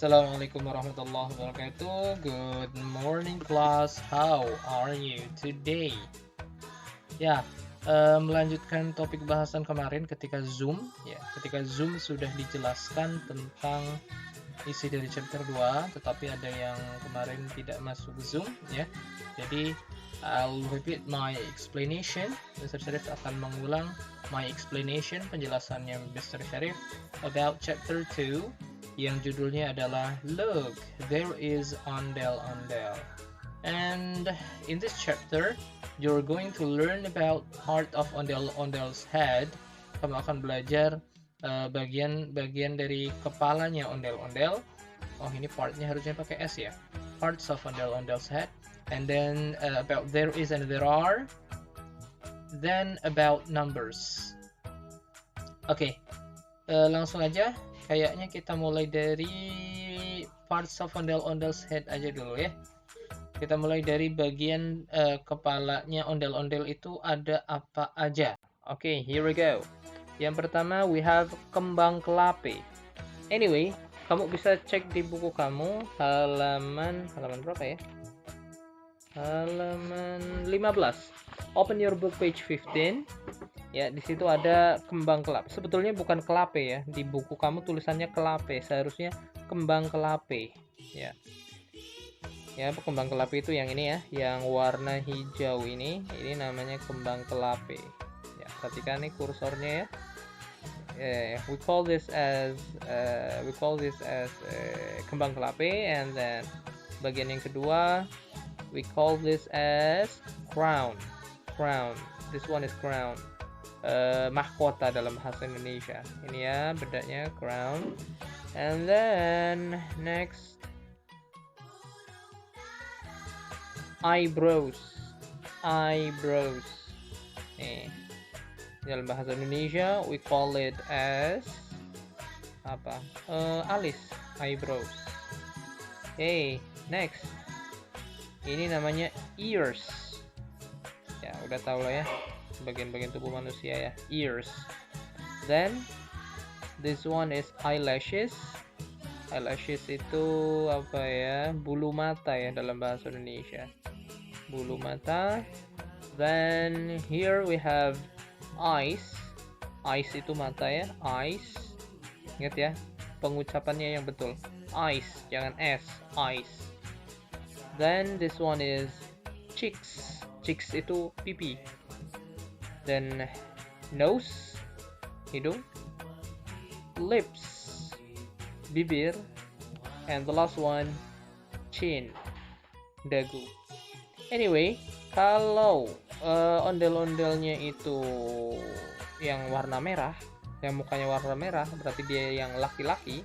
Assalamualaikum warahmatullahi wabarakatuh. Good morning class. How are you today? Ya, melanjutkan topik bahasan kemarin ketika Zoom. Ya, ketika Zoom sudah dijelaskan tentang isi dari chapter 2, tetapi ada yang kemarin tidak masuk Zoom. Ya, jadi I'll repeat my explanation. Mr. Syarif akan mengulang my explanation, penjelasannya Mr. Syarif about chapter 2 yang judulnya adalah Look, there is ondel-ondel. And in this chapter, you're going to learn about part of ondel-ondel's head. Kamu akan belajar bagian-bagian dari kepalanya ondel-ondel. Oh, ini partnya harusnya pakai S ya. Parts of ondel-ondel's head. And then about there is and there are. Then about numbers. Oke, langsung aja. Kayaknya kita mulai dari parts of ondel-ondel's head aja dulu ya. Kita mulai dari bagian kepalanya ondel-ondel itu ada apa aja. Oke, here we go. Yang pertama we have kembang kelape. Anyway, kamu bisa cek di buku kamu halaman berapa ya? Halaman 15. Open your book page 15. Ya, di situ ada kembang kelape. Sebetulnya bukan kelape ya. Di buku kamu tulisannya kelape. Seharusnya kembang kelape. Ya. Ya, kembang kelape itu yang ini ya, yang warna hijau ini. Ini namanya kembang kelape. Ya, perhatikan nih kursornya ya. We call this as kembang kelape, and then bagian yang kedua we call this as crown. This one is crown. Mahkota dalam bahasa Indonesia. Ini ya bedanya, crown. And then next eyebrows. Nih, dalam bahasa Indonesia we call it as apa? Alis, eyebrows. Okay, next. Ini namanya ears. Ya, udah tahu lah ya. Bagian-bagian tubuh manusia ya, ears. Then this one is eyelashes. Eyelashes itu apa ya, bulu mata ya dalam bahasa Indonesia, bulu mata. Then here we have eyes. Eyes itu mata ya, eyes. Ingat ya pengucapannya yang betul, eyes, jangan s, eyes. Then this one is cheeks. Cheeks itu pipi. Then nose, hidung. Lips, bibir. And the last one, chin, dagu. Anyway, kalau ondel-ondelnya itu yang warna merah, yang mukanya warna merah, berarti dia yang laki-laki.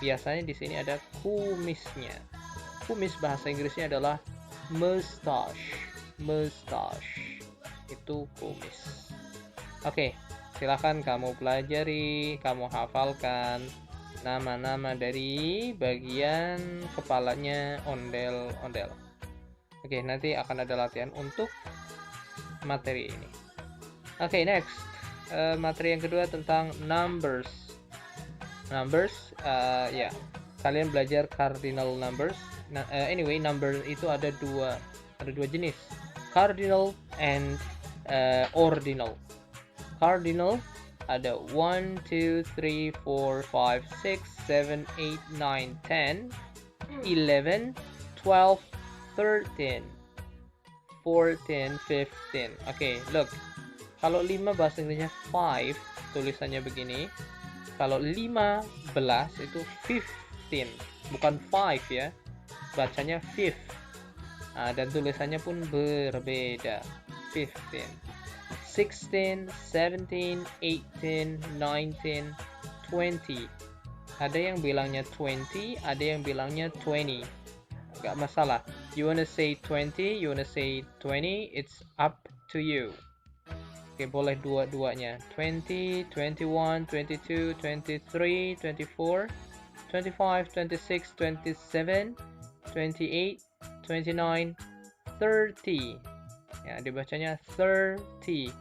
Biasanya di sini ada kumisnya. Kumis bahasa Inggrisnya adalah mustache. Itu kumis. Oke, silakan kamu pelajari, kamu hafalkan nama-nama dari bagian kepalanya ondel-ondel. Oke, nanti akan ada latihan untuk materi ini. Oke, next. Materi yang kedua tentang numbers. Ya, kalian belajar cardinal numbers. Anyway, number itu ada dua jenis, cardinal and ordinal. Cardinal ada 1, 2, 3, 4, 5, 6, 7, 8, 9, 10, 11, 12, 13, 14, 15. Oke, look. Kalau 5 bahasa Inggrisnya 5, tulisannya begini. Kalau 15 itu 15, bukan 5 ya. Bacanya 5. Nah, dan tulisannya pun berbeda. 15, 16, 17, 18, 19, 20. Ada yang bilangnya 20, ada yang bilangnya 20. Gak masalah. You wanna say 20, you wanna say 20, it's up to you. Oke, boleh dua-duanya. 20, 21, 22, 23, 24, 25, 26, 27, 28, 29, 30. Ya, dibacanya 30.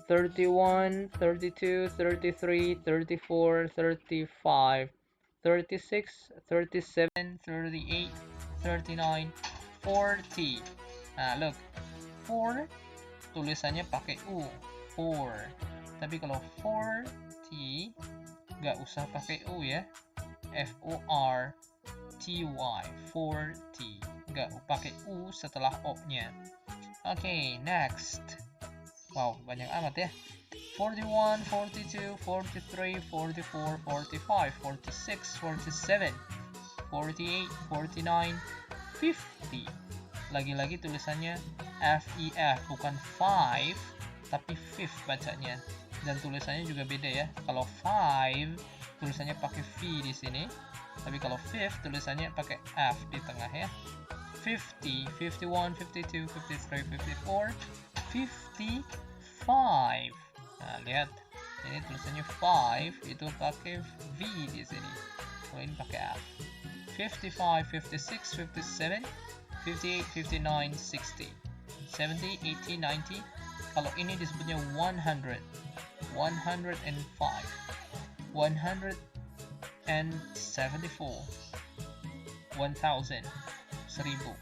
31, 32, 33, 34, 35, 36, 37, 38, 39, 40. Nah, look. 4 tulisannya pakai U. 4. Tapi kalau 40 nggak usah pakai U ya. F-O-R-T-Y. 40. Nggak pakai U setelah O-nya. Oke, next. Wow, banyak amat ya. 41, 42, 43, 44, 45, 46, 47, 48, 49, 50. Lagi-lagi tulisannya F-E-F, bukan 5, tapi 5 bacanya. Dan tulisannya juga beda ya. Kalau 5, tulisannya pakai V di sini. Tapi kalau 5, tulisannya pakai F di tengah ya. 50, 51, 52, 53, 54, 55. Nah, lihat. Ini tulisannya 5, itu pakai V di sini. Kalau ini pakai F. 55, 56, 57, 58, 59, 60, 70, 80, 90. Kalau ini disebutnya 100, 105, 174, 1000, 1000,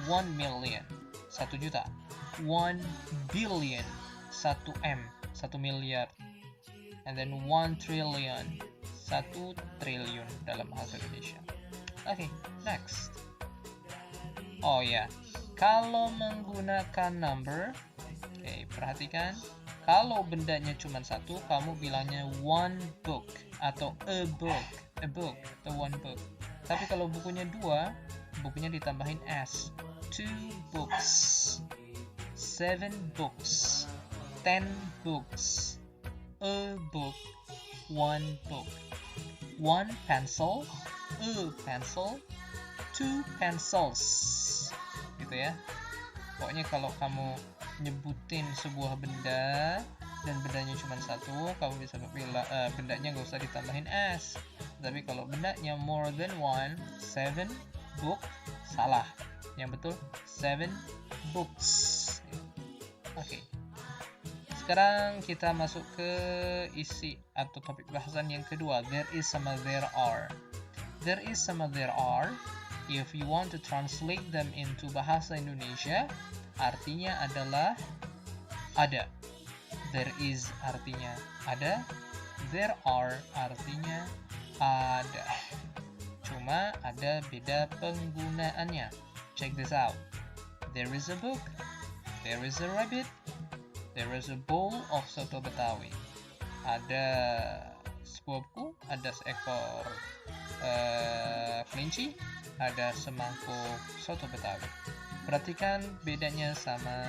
1 million, 1 juta, 1 billion, 1 M, 1 miliar, and then 1 trillion, 1 triliun dalam bahasa Indonesia. Oke, next. Oh ya, kalau menggunakan number, oke, perhatikan. Kalau bendanya cuma satu, kamu bilangnya one book atau a book atau one book. Tapi kalau bukunya dua, bukunya ditambahin s. 2 books, 7 books, 10 books, a book, one book, 1 pencil, a pencil, 2 pencils, gitu ya. Pokoknya kalau kamu nyebutin sebuah benda dan bendanya cuma satu, kamu bisa bilang bendanya nggak usah ditambahin s. Tapi kalau bendanya more than one, 7 book, salah. Yang betul 7 books. Oke. Sekarang kita masuk ke isi atau topik bahasan yang kedua. There is sama there are. There is sama there are. If you want to translate them into bahasa Indonesia, artinya adalah ada. There is artinya ada. There are artinya ada. Cuma ada beda penggunaannya. Check this out. There is a book. There is a rabbit. There is a bowl of soto Betawi. Ada sebuah buku, ada seekor kelinci, ada semangkuk soto Betawi. Perhatikan bedanya sama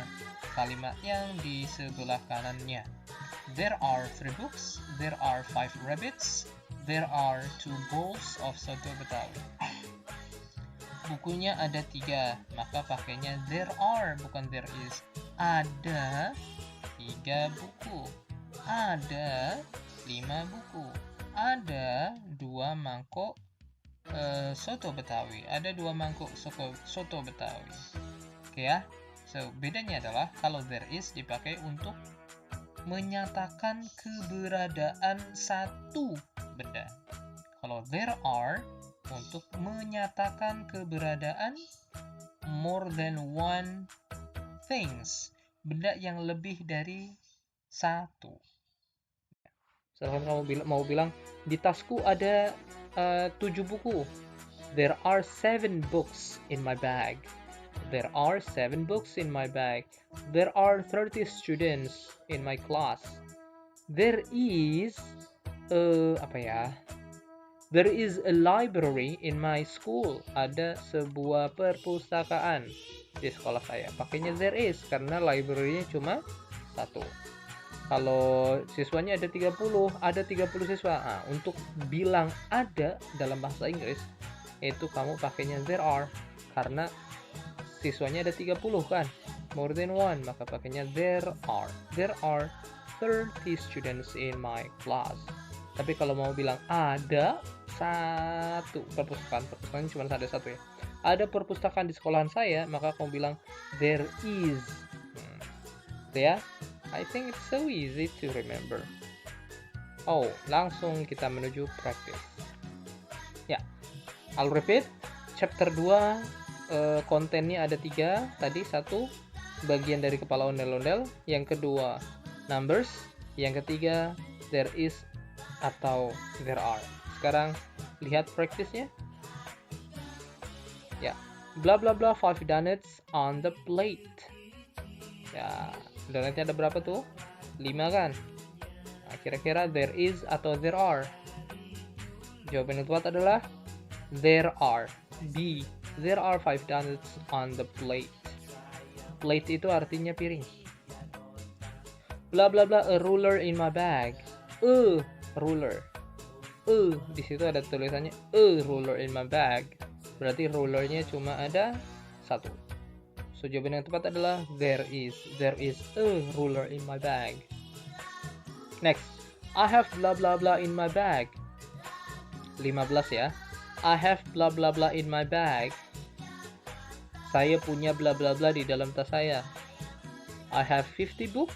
kalimat yang di sebelah kanannya. There are 3 books, there are 5 rabbits, there are 2 bowls of soto Betawi. Bukunya ada 3, maka pakainya there are, bukan there is. Ada 3 buku, ada 5 buku, ada 2 mangkok soto Betawi, ada 2 mangkok soto Betawi. Oke ya. So, bedanya adalah kalau there is dipakai untuk menyatakan keberadaan satu benda. Kalau there are untuk menyatakan keberadaan more than one things, benda yang lebih dari satu. Misalkan kamu mau bilang di tasku ada 7 buku. There are 7 books in my bag. There are 7 books in my bag. There are 30 students in my class. There is There is a library in my school. Ada sebuah perpustakaan di sekolah saya. Pakainya there is karena library-nya cuma 1. Kalau siswanya ada 30 siswa. Nah, untuk bilang ada dalam bahasa Inggris, itu kamu pakainya there are karena siswanya ada 30 kan, more than one, maka pakainya there are. There are 30 students in my class. Tapi kalau mau bilang ada satu perpustakaan cuma ada satu ya. Ada perpustakaan di sekolahan saya, maka kamu bilang there is. Ya, I think it's so easy to remember. Oh, langsung kita menuju practice. Ya, I'll repeat. Chapter 2, kontennya ada 3. Tadi 1, bagian dari kepala ondel-ondel. Yang kedua, numbers. Yang ketiga, there is atau there are. Sekarang lihat practice-nya. Ya, bla bla bla 5 donuts on the plate. Ya, donatnya ada berapa tuh? 5 kan? Nah, kira-kira there is atau there are? Jawaban yang tepat adalah there are. B. There are 5 donuts on the plate. Plate itu artinya piring. Bla bla bla, a ruler in my bag. Ruler. Di situ ada tulisannya a ruler in my bag. Berarti rulernya cuma ada 1. So jawaban yang tepat adalah there is a ruler in my bag. Next, I have blah blah blah in my bag. 15 ya. I have blah blah blah in my bag. Saya punya blah blah blah di dalam tas saya. I have 50 book.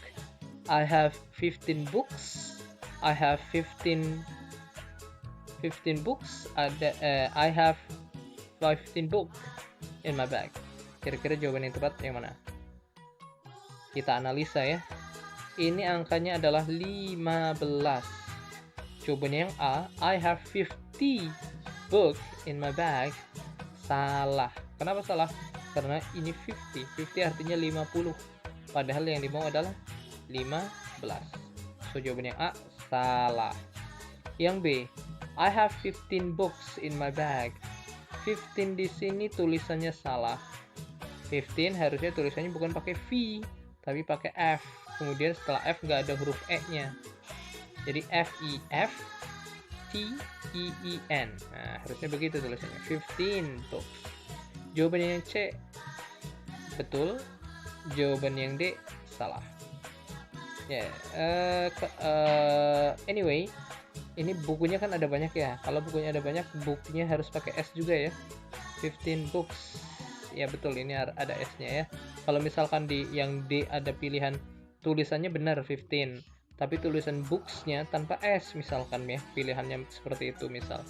I have 15 books. I have 15 books. I have 15 book in my bag. Kira-kira jawaban yang tepat yang mana? Kita analisa ya. Ini angkanya adalah 15. Jawabannya yang A, I have 50 book in my bag. Salah. Kenapa salah? Karena ini 50. 50 artinya 50. Padahal yang dimau adalah 15. So jawabannya A, salah. Yang B, I have 15 books in my bag. 15 di sini tulisannya salah. 15 harusnya tulisannya bukan pakai V, tapi pakai F. Kemudian setelah F nggak ada huruf E-nya. Jadi F-I-F-T-E-E-N. Nah, harusnya begitu tulisannya. 15 books. Jawaban yang C betul. Jawaban yang D salah. Ya, anyway, ini bukunya kan ada banyak ya. Kalau bukunya ada banyak, bukunya harus pakai S juga ya. 15 books. Ya betul, ini ada S-nya ya. Kalau misalkan di yang D ada pilihan tulisannya benar 15, tapi tulisan books-nya tanpa S misalkan ya, pilihannya seperti itu misal.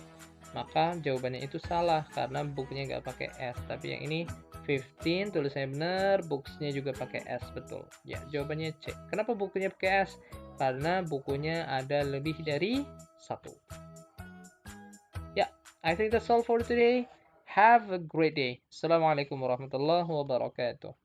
Maka jawabannya itu salah karena bukunya nggak pakai S. Tapi yang ini 15 tulisannya benar, books-nya juga pakai S, betul. Ya, jawabannya C. Kenapa bukunya pakai S? Karena bukunya ada lebih dari 1. Ya, I think that's all for today. Have a great day. Assalamualaikum warahmatullahi wabarakatuh.